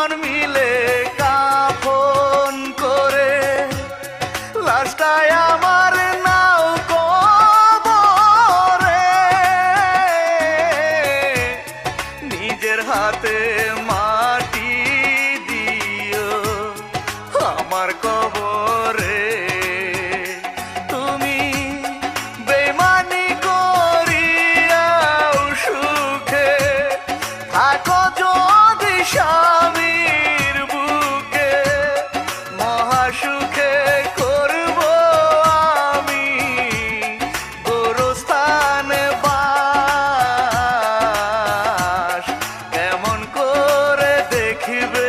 দুজন মিলে কাফন করে লাশটায় আমার নাও কবরে, নিজের হাতে মাটি দিও আমার কবরে। তুমি বেমানি করিয়াও সুখে থাকো যদি স্বামীর বুকে, মহাসুখে করব আমি গোরস্থানে বাস। কেমন করে দেখিবে